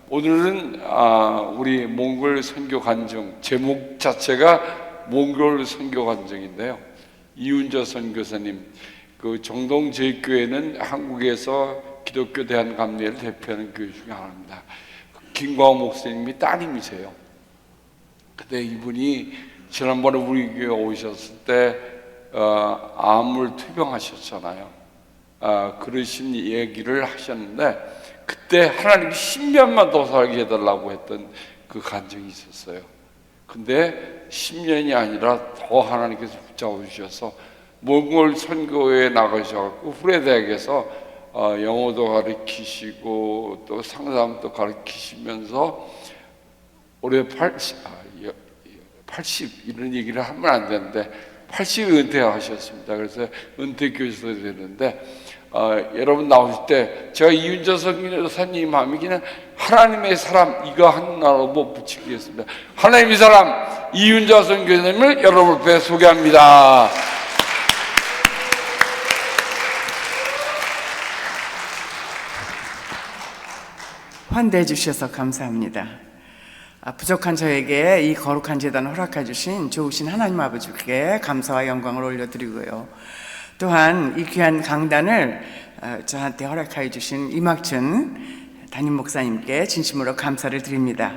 오늘은 우리 몽골 선교 간증 제목 자체가 몽골 선교 간증인데요. 이윤저 선교사님, 그 정동제일교회는 한국에서 기독교 대한감리회를 대표하는 교회 중에 하나입니다. 김광호 목사님이 따님이세요. 근데 이분이 지난번에 우리 교회 오셨을 때 암을 투병하셨잖아요. 그러신 얘기를 하셨는데 그때 하나님이 10년만 더 살게 해달라고 했던 그 간증이 있었어요. 근데 10년이 아니라 더 하나님께서 붙잡아주셔서 몽골 선교에 나가셔서 후레대학에서 영어도 가르치시고 또 상담도 가르치시면서 올해 80 이런 얘기를 하면 안 되는데 80 은퇴하셨습니다. 그래서 은퇴 교수가 되는데 여러분 나오실 때 제가 이윤저 선교사님 마음이 그냥 하나님의 사람 이거 하나로 못 붙이겠습니다. 하나님의 사람 이윤저 선교사님을 여러분 앞에 소개합니다. 환대해 주셔서 감사합니다. 부족한 저에게 이 거룩한 제단을 허락해 주신 좋으신 하나님 아버지께 감사와 영광을 올려드리고요. 또한 이 귀한 강단을 저한테 허락해 주신 이막춘 담임 목사님께 진심으로 감사를 드립니다.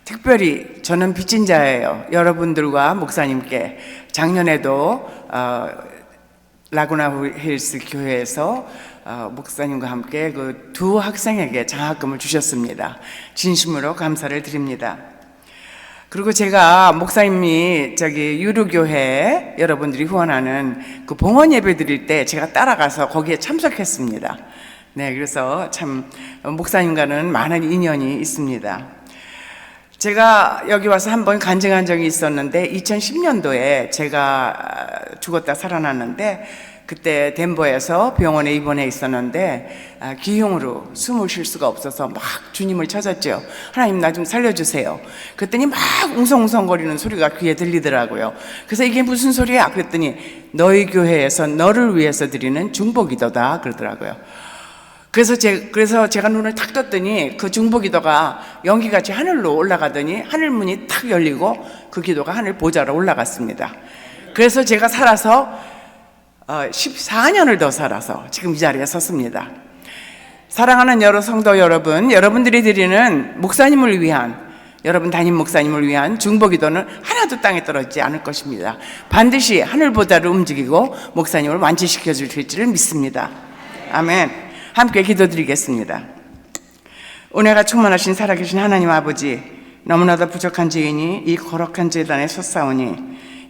특별히 저는 빚진 자예요. 여러분들과 목사님께 작년에도 라구나 힐스 교회에서 목사님과 함께 그 두 학생에게 장학금을 주셨습니다. 진심으로 감사를 드립니다. 그리고 제가 목사님이 유루교회 여러분들이 후원하는 그 봉헌 예배 드릴 때 제가 따라가서 거기에 참석했습니다. 네, 그래서 참 목사님과는 많은 인연이 있습니다. 제가 여기 와서 한번 간증한 적이 있었는데 2010년도에 제가 죽었다 살아났는데 그때 덴버에서 병원에 입원해 있었는데 기흉으로 숨을 쉴 수가 없어서 막 주님을 찾았죠. 하나님 나 좀 살려주세요. 그랬더니 막 웅성웅성거리는 소리가 귀에 들리더라고요. 그래서 이게 무슨 소리야? 그랬더니 너희 교회에서 너를 위해서 드리는 중보기도다 그러더라고요. 그래서 제가 눈을 탁 떴더니 그 중보기도가 연기같이 하늘로 올라가더니 하늘문이 탁 열리고 그 기도가 하늘 보좌로 올라갔습니다. 그래서 제가 살아서 14년을 더 살아서 지금 이 자리에 섰습니다. 사랑하는 여러 성도 여러분, 여러분들이 드리는 목사님을 위한, 여러분 담임 목사님을 위한 중보기도는 하나도 땅에 떨어지지 않을 것입니다. 반드시 하늘보다를 움직이고 목사님을 완치시켜 주실지를 믿습니다. 아멘. 함께 기도드리겠습니다. 은혜가 충만하신 살아계신 하나님 아버지, 너무나도 부족한 죄인이 이 거룩한 제단에 섰사오니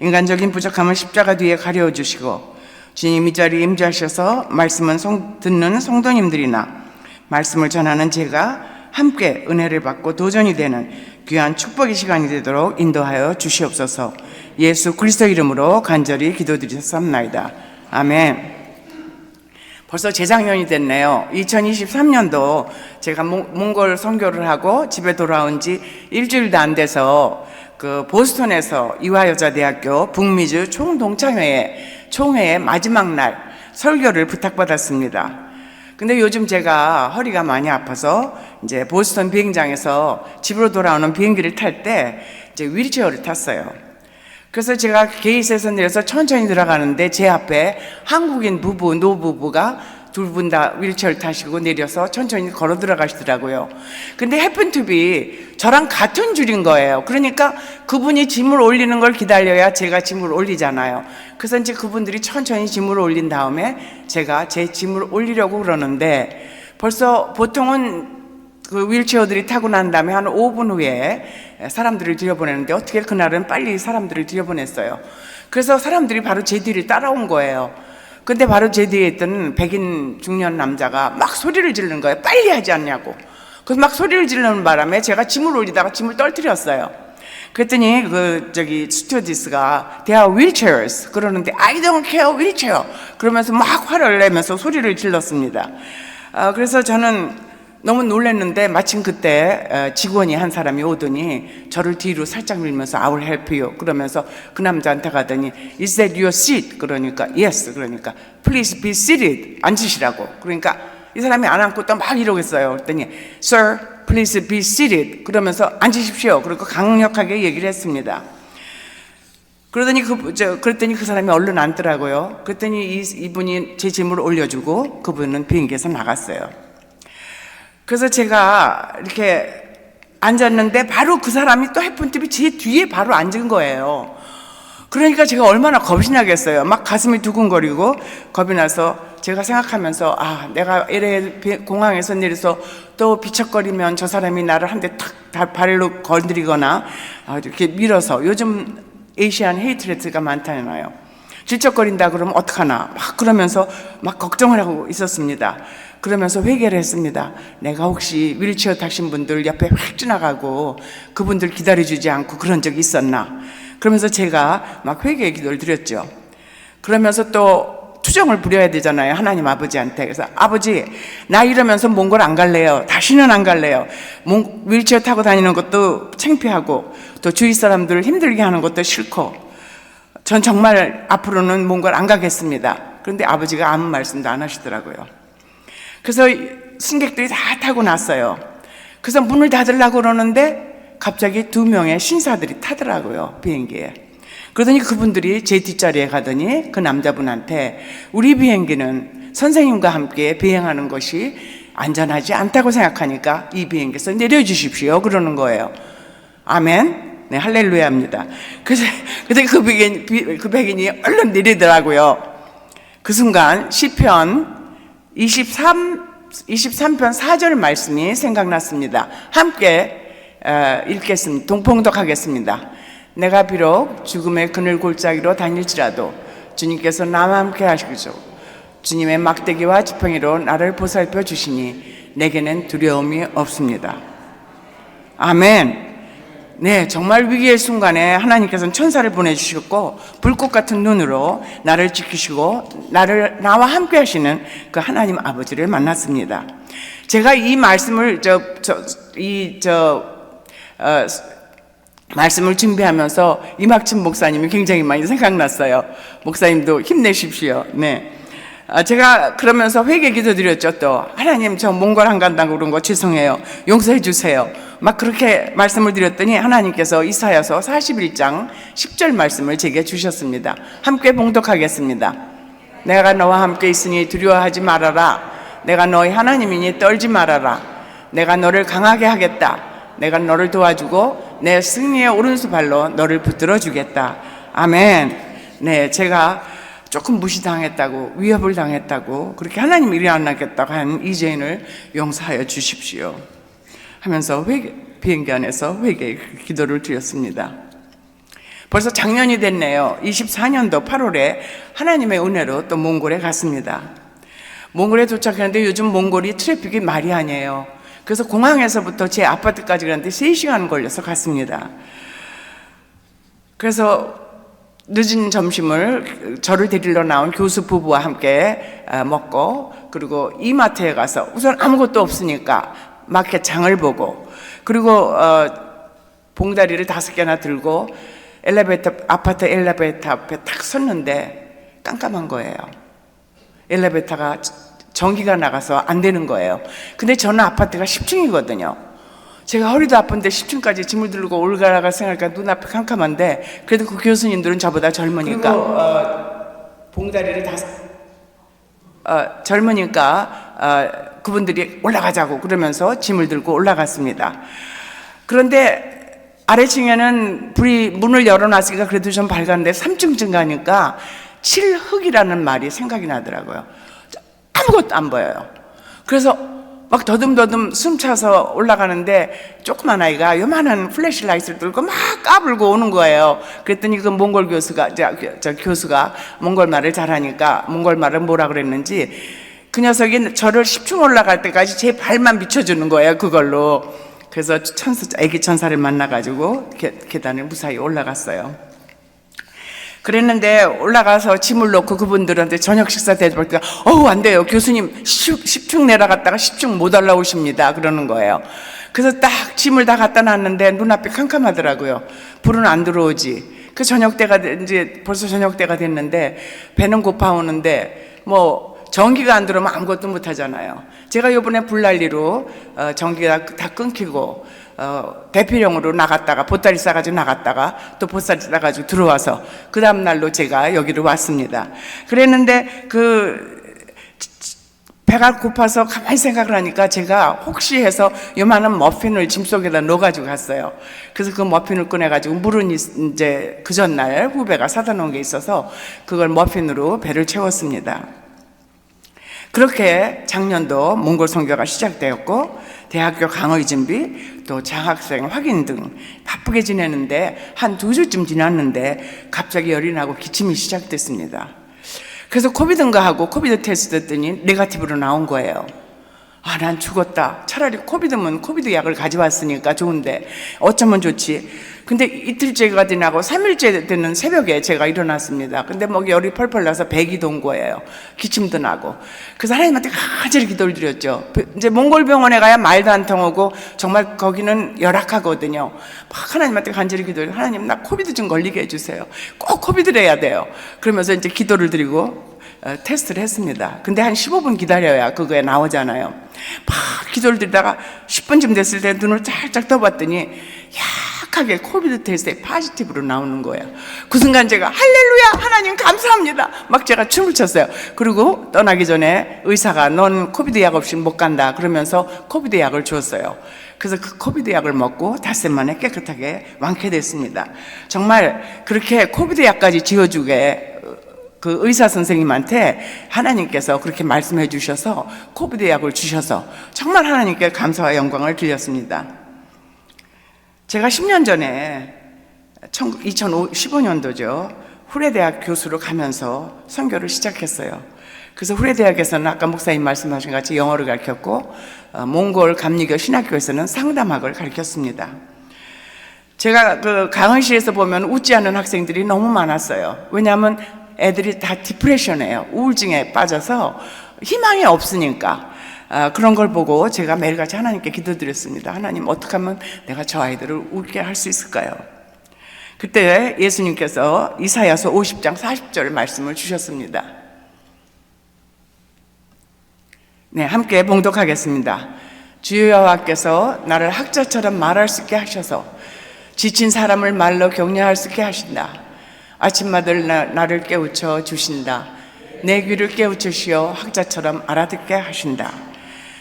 인간적인 부족함을 십자가 뒤에 가려주시고 주님 이 자리에 임재하셔서 말씀은 듣는 성도님들이나 말씀을 전하는 제가 함께 은혜를 받고 도전이 되는 귀한 축복의 시간이 되도록 인도하여 주시옵소서. 예수 그리스도 이름으로 간절히 기도드리옵나이다. 아멘. 벌써 재작년이 됐네요. 2023년도 제가 몽골 선교를 하고 집에 돌아온 지 일주일도 안 돼서 그 보스턴에서 이화여자대학교 북미주 총회의 마지막 날 설교를 부탁받았습니다. 근데 요즘 제가 허리가 많이 아파서 이제 보스턴 비행장에서 집으로 돌아오는 비행기를 탈 때 이제 휠체어를 탔어요. 그래서 제가 게이트에서 내려서 천천히 들어가는데 제 앞에 한국인 노부부가 두 분 다 휠체어를 타시고 내려서 천천히 걸어 들어가시더라고요. 근데 해픈투비 저랑 같은 줄인 거예요. 그러니까 그분이 짐을 올리는 걸 기다려야 제가 짐을 올리잖아요. 그래서 이제 그분들이 천천히 짐을 올린 다음에 제가 제 짐을 올리려고 그러는데 벌써 보통은 그 휠체어들이 타고 난 다음에 한 5분 후에 사람들을 들여보내는데 어떻게 그날은 빨리 사람들을 들여보냈어요. 그래서 사람들이 바로 제 뒤를 따라온 거예요. 근데 바로 제 뒤에 있던 백인 중년 남자가 막 소리를 지르는 거예요. 빨리 하지 않냐고. 그래서 막 소리를 지르는 바람에 제가 짐을 올리다가 짐을 떨어뜨렸어요. 그랬더니 스튜어디스가 They are wheelchairs 그러는데 I don't care wheelchair 그러면서 막 화를 내면서 소리를 질렀습니다. 그래서 저는 너무 놀랐는데 마침 그때 직원이 한 사람이 오더니 저를 뒤로 살짝 밀면서 I will help you 그러면서 그 남자한테 가더니 Is that your seat? 그러니까 Yes. 그러니까 Please be seated. 앉으시라고. 그러니까 이 사람이 안 앉고 또 막 이러겠어요. 그랬더니 Sir, please be seated. 그러면서 앉으십시오. 그리고 강력하게 얘기를 했습니다. 그러더니 그랬더니 그 사람이 얼른 앉더라고요. 그랬더니 이분이 제 짐을 올려주고 그분은 비행기에서 나갔어요. 그래서 제가 이렇게 앉았는데 바로 그 사람이 또 해픈팁이 제 뒤에 바로 앉은 거예요. 그러니까 제가 얼마나 겁이 나겠어요. 막 가슴이 두근거리고 겁이 나서 제가 생각하면서 내가 LA 공항에서 내려서 또 비척거리면 저 사람이 나를 한 대 탁 발로 건드리거나 이렇게 밀어서, 요즘 에이시안 헤이트레스가 많잖아요. 질척거린다 그러면 어떡하나 막 그러면서 막 걱정을 하고 있었습니다. 그러면서 회개를 했습니다. 내가 혹시 휠체어 타신 분들 옆에 확 지나가고 그분들 기다려주지 않고 그런 적이 있었나. 그러면서 제가 막 회개의 기도를 드렸죠. 그러면서 또 투정을 부려야 되잖아요, 하나님 아버지한테. 그래서 아버지, 나 이러면서 몽골 안 갈래요. 다시는 안 갈래요. 휠체어 타고 다니는 것도 창피하고 또 주위 사람들을 힘들게 하는 것도 싫고 전 정말 앞으로는 몽골 안 가겠습니다. 그런데 아버지가 아무 말씀도 안 하시더라고요. 그래서 승객들이 다 타고 났어요. 그래서 문을 닫으려고 그러는데 갑자기 2명의 신사들이 타더라고요, 비행기에. 그러더니 그분들이 제 뒷자리에 가더니 그 남자분한테 우리 비행기는 선생님과 함께 비행하는 것이 안전하지 않다고 생각하니까 이 비행기에서 내려주십시오 그러는 거예요. 아멘. 네, 할렐루야입니다. 그래서 그 백인이 얼른 내리더라고요. 그 순간 시편 23편 4절 말씀이 생각났습니다. 함께 읽겠습니다. 동봉독하겠습니다. 내가 비록 죽음의 그늘 골짜기로 다닐지라도 주님께서 나와 함께 하시죠. 주님의 막대기와 지팡이로 나를 보살펴 주시니 내게는 두려움이 없습니다. 아멘. 네, 정말 위기의 순간에 하나님께서는 천사를 보내주셨고 불꽃 같은 눈으로 나를 지키시고 나와 함께 하시는 그 하나님 아버지를 만났습니다. 제가 이 말씀을 말씀을 준비하면서 이막춘 목사님이 굉장히 많이 생각났어요. 목사님도 힘내십시오. 네. 제가 그러면서 회개 기도 드렸죠. 또 하나님, 저 몽골 안 간다고 그런 거 죄송해요. 용서해 주세요. 막 그렇게 말씀을 드렸더니 하나님께서 이사야서 41장 10절 말씀을 제게 주셨습니다. 함께 봉독하겠습니다. 내가 너와 함께 있으니 두려워하지 말아라. 내가 너희 하나님이니 떨지 말아라. 내가 너를 강하게 하겠다. 내가 너를 도와주고 내 승리의 오른수발로 너를 붙들어 주겠다. 아멘. 네, 제가 조금 무시당했다고, 위협을 당했다고, 그렇게 하나님 일이 안 나겠다고 한 이재인을 용서하여 주십시오 하면서 비행기 안에서 회개 기도를 드렸습니다. 벌써 작년이 됐네요. 24년도 8월에 하나님의 은혜로 또 몽골에 갔습니다. 몽골에 도착했는데 요즘 몽골이 트래픽이 말이 아니에요. 그래서 공항에서부터 제 아파트까지 가는데 3시간 걸려서 갔습니다. 그래서 늦은 점심을 저를 데리러 나온 교수 부부와 함께 먹고, 그리고 이마트에 가서 우선 아무것도 없으니까 마켓 장을 보고, 그리고 봉다리를 5개나 들고 아파트 엘리베이터 앞에 딱 섰는데 깜깜한 거예요. 엘리베이터가 전기가 나가서 안 되는 거예요. 근데 저는 아파트가 10층이거든요. 제가 허리도 아픈데 10층까지 짐을 들고 올라갈 생각하니까 눈앞이 캄캄한데, 그래도 그 교수님들은 저보다 젊으니까 봉다리를 젊으니까 그분들이 올라가자고 그러면서 짐을 들고 올라갔습니다. 그런데 아래층에는 불이 문을 열어놨으니까 그래도 좀 밝았는데 3층쯤 가니까 칠흑이라는 말이 생각이 나더라고요. 아무것도 안 보여요. 그래서 막 더듬더듬 숨차서 올라가는데 조그만 아이가 요만한 플래시라이트를 들고 막 까불고 오는 거예요. 그랬더니 그 몽골 교수가, 저 교수가 몽골 말을 잘하니까 몽골 말을 뭐라 그랬는지 그 녀석이 저를 10층 올라갈 때까지 제 발만 비춰주는 거예요, 그걸로. 그래서 애기 천사를 만나가지고 계단을 무사히 올라갔어요. 그랬는데 올라가서 짐을 놓고 그분들한테 저녁 식사 대접할 때 안 돼요. 교수님 10층 내려갔다가 10층 못 올라오십니다. 그러는 거예요. 그래서 딱 짐을 다 갖다 놨는데 눈앞이 캄캄하더라고요. 불은 안 들어오지. 그 저녁 때가 이제 벌써 저녁 때가 됐는데 배는 고파오는데 뭐 전기가 안 들어오면 아무것도 못 하잖아요. 제가 이번에 불난리로 전기가 다 끊기고 대피령으로 나갔다가 보따리 싸가지고 나갔다가 또 보따리 싸가지고 들어와서 그 다음날로 제가 여기로 왔습니다. 그랬는데 배가 고파서 가만히 생각을 하니까 제가 혹시 해서 요만한 머핀을 짐 속에다 넣어가지고 갔어요. 그래서 그 머핀을 꺼내가지고 물은 이제 그 전날 후배가 사다 놓은 게 있어서 그걸 머핀으로 배를 채웠습니다. 그렇게 작년도 몽골 선교가 시작되었고 대학교 강의 준비 또 장학생 확인 등 바쁘게 지내는데 한 2주쯤 지났는데 갑자기 열이 나고 기침이 시작됐습니다. 그래서 코비드인가 하고 코비드 테스트 했더니 네거티브로 나온 거예요. 아, 난 죽었다. 차라리 코비드면 코비드 약을 가져왔으니까 좋은데 어쩌면 좋지. 근데 이틀째가 지나고 3일째 되는 새벽에 제가 일어났습니다. 근데 뭐 열이 펄펄 나서 배기 돈 거예요. 기침도 나고. 그래서 하나님한테 간절히 기도를 드렸죠. 이제 몽골 병원에 가야 말도 안 통하고 정말 거기는 열악하거든요. 막 하나님한테 간절히 기도를, 하나님 나 코비드 좀 걸리게 해주세요. 꼭 코비드를 해야 돼요. 그러면서 이제 기도를 드리고 테스트를 했습니다. 근데 한 15분 기다려야 그거에 나오잖아요. 막 기도를 드리다가 10분쯤 됐을 때 눈을 쫙쫙 떠봤더니 약하게 코비드 테스트에 파지티브로 나오는 거예요. 그 순간 제가 할렐루야 하나님 감사합니다 막 제가 춤을 췄어요. 그리고 떠나기 전에 의사가 넌 코비드 약 없이 못 간다 그러면서 코비드 약을 주었어요. 그래서 그 코비드 약을 먹고 닷새 만에 깨끗하게 완쾌됐습니다. 정말 그렇게 코비드 약까지 지어주게 그 의사 선생님한테 하나님께서 그렇게 말씀해 주셔서 코비드 약을 주셔서 정말 하나님께 감사와 영광을 드렸습니다. 제가 10년 전에 2015년도죠. 후레대학 교수로 가면서 선교를 시작했어요. 그래서 후레대학에서는 아까 목사님 말씀하신 같이 영어를 가르쳤고 몽골 감리교 신학교에서는 상담학을 가르쳤습니다. 제가 그 강의실에서 보면 웃지 않는 학생들이 너무 많았어요. 왜냐하면 애들이 다 디프레션이에요. 우울증에 빠져서 희망이 없으니까. 그런 걸 보고 제가 매일같이 하나님께 기도드렸습니다. 하나님 어떻게 하면 내가 저 아이들을 웃게 할 수 있을까요? 그때 예수님께서 이사야서 50장 40절 말씀을 주셨습니다. 네, 함께 봉독하겠습니다. 주여 여호와께서 나를 학자처럼 말할 수 있게 하셔서 지친 사람을 말로 격려할 수 있게 하신다. 아침마들 나를 깨우쳐 주신다. 내 귀를 깨우치시어 학자처럼 알아듣게 하신다.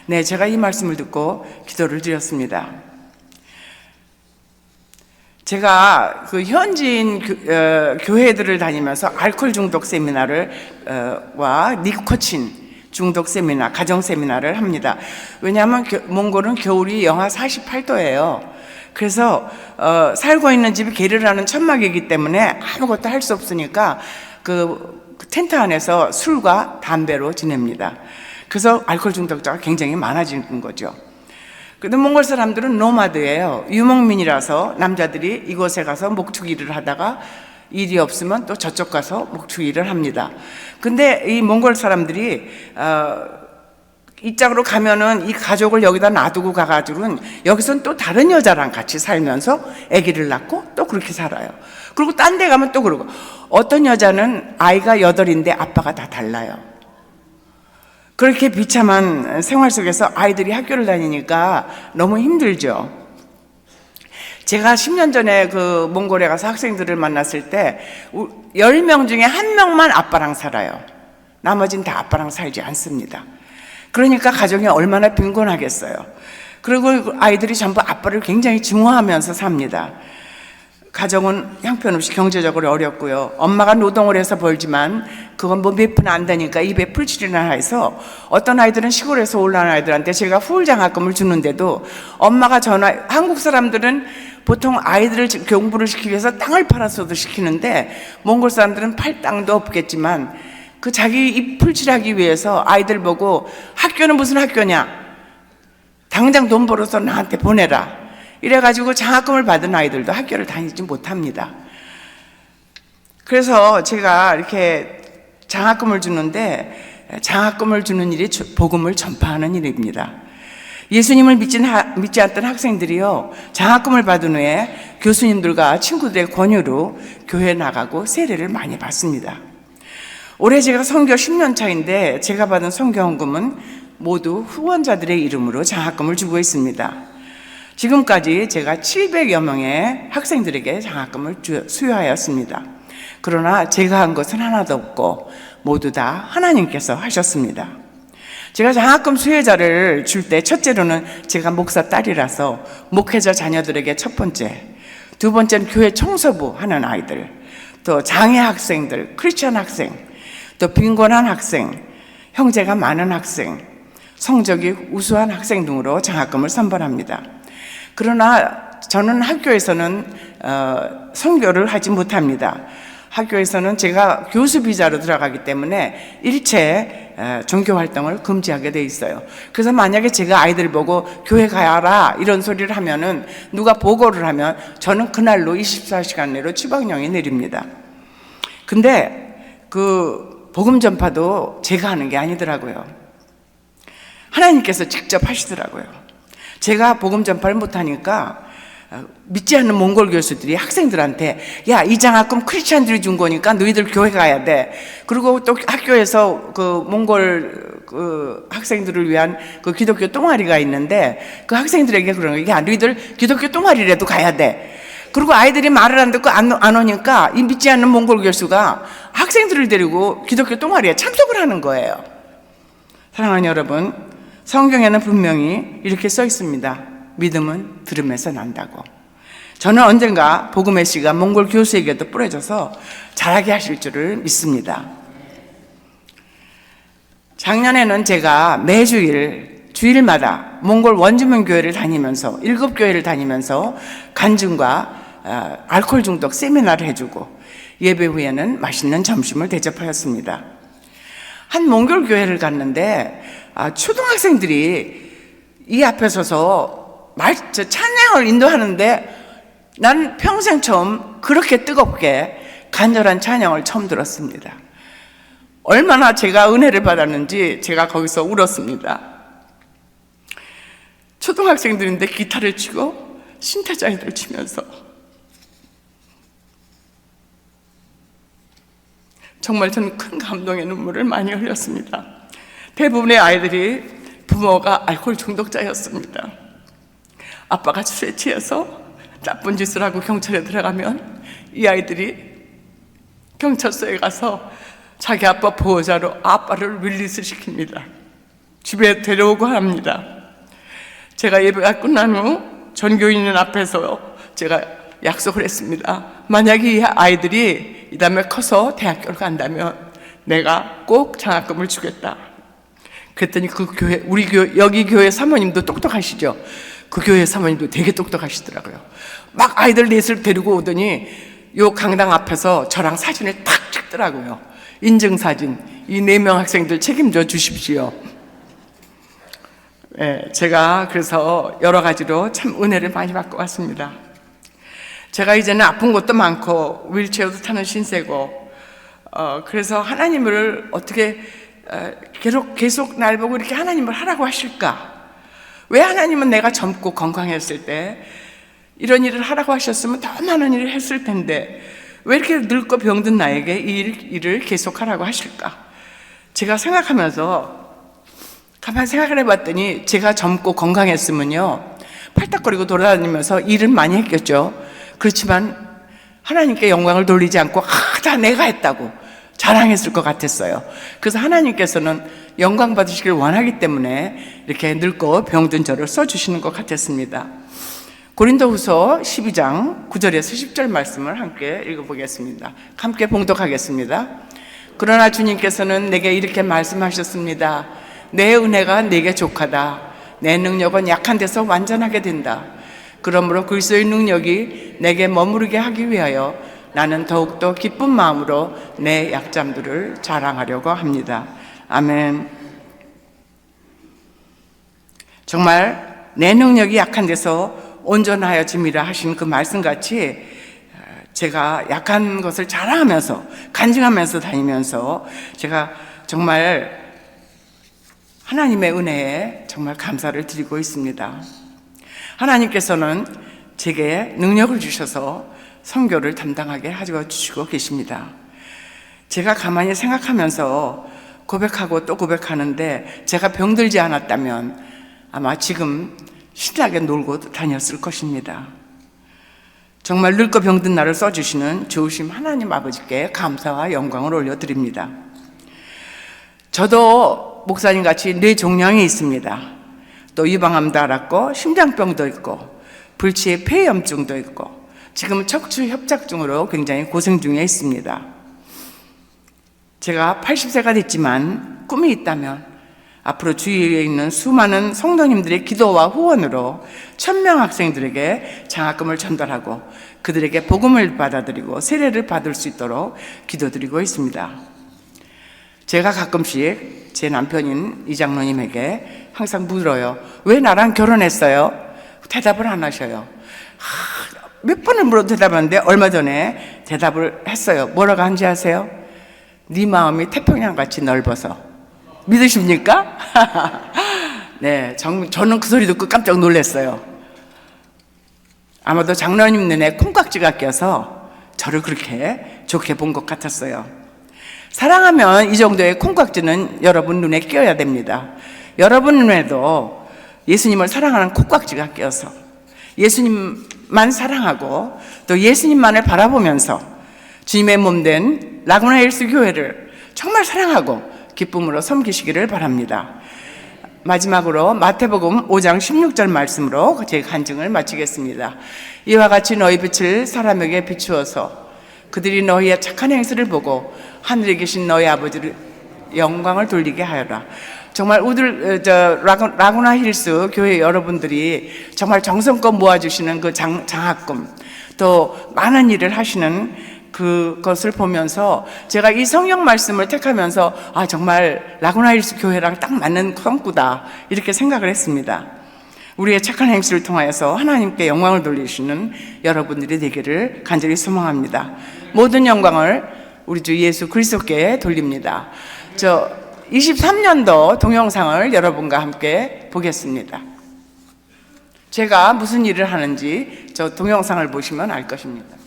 네, 제가 이 말씀을 듣고 기도를 드렸습니다. 제가 그 현지인 교회들을 다니면서 알코올 중독 세미나를 와 니코틴 중독 세미나, 가정 세미나를 합니다. 왜냐하면 몽골은 겨울이 영하 48도예요. 그래서 살고 있는 집이 게르라는 천막이기 때문에 아무것도 할 수 없으니까 그 텐트 안에서 술과 담배로 지냅니다. 그래서 알코올 중독자가 굉장히 많아지는 거죠. 근데 몽골 사람들은 노마드예요. 유목민이라서 남자들이 이곳에 가서 목축일을 하다가 일이 없으면 또 저쪽 가서 목축일을 합니다. 근데 이 몽골 사람들이 이 짝으로 가면은 이 가족을 여기다 놔두고 가가지고는 여기서는 또 다른 여자랑 같이 살면서 아기를 낳고 또 그렇게 살아요. 그리고 딴 데 가면 또 그러고, 어떤 여자는 아이가 8인데 아빠가 다 달라요. 그렇게 비참한 생활 속에서 아이들이 학교를 다니니까 너무 힘들죠. 제가 10년 전에 그 몽골에 가서 학생들을 만났을 때 10명 중에 1명만 아빠랑 살아요. 나머지는 다 아빠랑 살지 않습니다. 그러니까 가정이 얼마나 빈곤하겠어요. 그리고 아이들이 전부 아빠를 굉장히 증오하면서 삽니다. 가정은 형편없이 경제적으로 어렵고요. 엄마가 노동을 해서 벌지만 그건 뭐 몇 푼 안 되니까 입에 풀칠이나 해서 어떤 아이들은 시골에서 올라온 아이들한테 제가 후울장학금을 주는데도 엄마가 한국 사람들은 보통 아이들을 공부를 시키기 위해서 땅을 팔아서도 시키는데 몽골 사람들은 팔 땅도 없겠지만 그 자기 입 풀칠하기 위해서 아이들 보고 학교는 무슨 학교냐, 당장 돈 벌어서 나한테 보내라 이래가지고 장학금을 받은 아이들도 학교를 다니지 못합니다. 그래서 제가 이렇게 장학금을 주는데 장학금을 주는 일이 복음을 전파하는 일입니다. 예수님을 믿지 않던 학생들이요, 장학금을 받은 후에 교수님들과 친구들의 권유로 교회에 나가고 세례를 많이 받습니다. 올해 제가 선교 10년 차인데 제가 받은 선교헌금은 모두 후원자들의 이름으로 장학금을 주고 있습니다. 지금까지 제가 700여 명의 학생들에게 장학금을 수여하였습니다. 그러나 제가 한 것은 하나도 없고 모두 다 하나님께서 하셨습니다. 제가 장학금 수혜자를 줄 때 첫째로는 제가 목사 딸이라서 목회자 자녀들에게 첫 번째, 두 번째는 교회 청소부 하는 아이들, 또 장애 학생들, 크리스천 학생, 또 빈곤한 학생, 형제가 많은 학생, 성적이 우수한 학생 등으로 장학금을 선발합니다. 그러나 저는 학교에서는 선교를 하지 못합니다. 학교에서는 제가 교수 비자로 들어가기 때문에 일체 종교 활동을 금지하게 돼 있어요. 그래서 만약에 제가 아이들 보고 교회 가야라 이런 소리를 하면은 누가 보고를 하면 저는 그날로 24시간 내로 추방령이 내립니다. 근데 그 복음 전파도 제가 하는 게 아니더라고요. 하나님께서 직접 하시더라고요. 제가 복음 전파를 못하니까 믿지 않는 몽골 교수들이 학생들한테 야, 이 장학금 크리스찬들이 준 거니까 너희들 교회 가야 돼. 그리고 또 학교에서 그 몽골 그 학생들을 위한 그 기독교 동아리가 있는데 그 학생들에게 그러는 거야. 야, 너희들 기독교 동아리라도 가야 돼. 그리고 아이들이 말을 안 듣고 안 오니까 이 믿지 않는 몽골 교수가 학생들을 데리고 기독교 동아리에 참석을 하는 거예요. 사랑하는 여러분, 성경에는 분명히 이렇게 써 있습니다. 믿음은 들음에서 난다고. 저는 언젠가 복음의 씨가 몽골 교수에게도 뿌려져서 잘하게 하실 줄을 믿습니다. 작년에는 제가 매주일 주일마다 몽골 원주민 교회를 다니면서 7교회를 다니면서 간증과 알코올 중독 세미나를 해주고 예배 후에는 맛있는 점심을 대접하였습니다. 한 몽골 교회를 갔는데 초등학생들이 이 앞에 서서 찬양을 인도하는데 난 평생 처음 그렇게 뜨겁게 간절한 찬양을 처음 들었습니다. 얼마나 제가 은혜를 받았는지 제가 거기서 울었습니다. 초등학생들인데 기타를 치고 신태자이들 치면서 정말 저는 큰 감동의 눈물을 많이 흘렸습니다. 대부분의 아이들이 부모가 알코올 중독자였습니다. 아빠가 술에 취해서 나쁜 짓을 하고 경찰에 들어가면 이 아이들이 경찰서에 가서 자기 아빠 보호자로 아빠를 릴리스 시킵니다. 집에 데려오고 합니다. 제가 예배가 끝난 후 전교인은 앞에서 제가 약속을 했습니다. 만약에 이 아이들이 이 다음에 커서 대학교를 간다면 내가 꼭 장학금을 주겠다. 그랬더니 그 교회, 우리 교회, 여기 교회 사모님도 똑똑하시죠? 그 교회 사모님도 되게 똑똑하시더라고요. 막 아이들 넷을 데리고 오더니 요 강당 앞에서 저랑 사진을 탁 찍더라고요. 인증사진. 이 4명 학생들 책임져 주십시오. 네, 제가 그래서 여러 가지로 참 은혜를 많이 받고 왔습니다. 제가 이제는 아픈 것도 많고 휠체어도 타는 신세고 그래서 하나님을 어떻게 계속 날 보고 이렇게 하나님을 하라고 하실까? 왜 하나님은 내가 젊고 건강했을 때 이런 일을 하라고 하셨으면 더 많은 일을 했을 텐데 왜 이렇게 늙고 병든 나에게 이 일을 계속하라고 하실까? 제가 생각하면서 가만히 생각을 해봤더니 제가 젊고 건강했으면요 팔딱거리고 돌아다니면서 일을 많이 했겠죠. 그렇지만 하나님께 영광을 돌리지 않고 다 내가 했다고 자랑했을 것 같았어요. 그래서 하나님께서는 영광 받으시길 원하기 때문에 이렇게 늙고 병든 저를 써주시는 것 같았습니다. 고린도후서 12장 9절에서 10절 말씀을 함께 읽어보겠습니다. 함께 봉독하겠습니다. 그러나 주님께서는 내게 이렇게 말씀하셨습니다. 내 은혜가 내게 족하다. 내 능력은 약한 데서 완전하게 된다. 그러므로 그리스도의 능력이 내게 머무르게 하기 위하여 나는 더욱더 기쁜 마음으로 내 약점들을 자랑하려고 합니다. 아멘. 정말 내 능력이 약한 데서 온전하여짐이라 하신 그 말씀같이 제가 약한 것을 자랑하면서 간증하면서 다니면서 제가 정말 하나님의 은혜에 정말 감사를 드리고 있습니다. 하나님께서는 제게 능력을 주셔서 선교를 담당하게 하셔 주시고 계십니다. 제가 가만히 생각하면서 고백하고 또 고백하는데 제가 병들지 않았다면 아마 지금 신나게 놀고 다녔을 것입니다. 정말 늙고 병든 나를 써주시는 좋으심 하나님 아버지께 감사와 영광을 올려드립니다. 저도 목사님같이 뇌종양이 있습니다. 또 유방암도 앓았고 심장병도 있고 불치의 폐염증도 있고 지금 척추 협착증으로 굉장히 고생 중에 있습니다. 제가 80세가 됐지만 꿈이 있다면 앞으로 주위에 있는 수많은 성도님들의 기도와 후원으로 1000명 학생들에게 장학금을 전달하고 그들에게 복음을 받아들이고 세례를 받을 수 있도록 기도드리고 있습니다. 제가 가끔씩 제 남편인 이 장로님에게 항상 물어요. 왜 나랑 결혼했어요? 대답을 안 하셔요. 몇 번을 물어도 대답하는데 얼마 전에 대답을 했어요. 뭐라고 한지 아세요? 네 마음이 태평양같이 넓어서. 믿으십니까? 네, 저는 그 소리 듣고 깜짝 놀랐어요. 아마도 장로님 눈에 콩깍지가 껴서 저를 그렇게 좋게 본 것 같았어요. 사랑하면 이 정도의 콩깍지는 여러분 눈에 끼어야 됩니다. 여러분 눈에도 예수님을 사랑하는 콩깍지가 껴서 예수님만 사랑하고 또 예수님만을 바라보면서 주님의 몸된 라구나 힐스 교회를 정말 사랑하고 기쁨으로 섬기시기를 바랍니다. 마지막으로 마태복음 5장 16절 말씀으로 제 간증을 마치겠습니다. 이와 같이 너희 빛을 사람에게 비추어서 그들이 너희의 착한 행실을 보고 하늘에 계신 너희 아버지를 영광을 돌리게 하여라. 정말 라구나 힐스 교회 여러분들이 정말 정성껏 모아주시는 그 장학금 또 많은 일을 하시는 그것을 보면서 제가 이 성경 말씀을 택하면서 정말 라구나 힐스 교회랑 딱 맞는 성구다 이렇게 생각을 했습니다. 우리의 착한 행실을 통하여서 하나님께 영광을 돌리시는 여러분들이 되기를 간절히 소망합니다. 모든 영광을 우리 주 예수 그리스도께 돌립니다. 23년도 동영상을 여러분과 함께 보겠습니다. 제가 무슨 일을 하는지 저 동영상을 보시면 알 것입니다.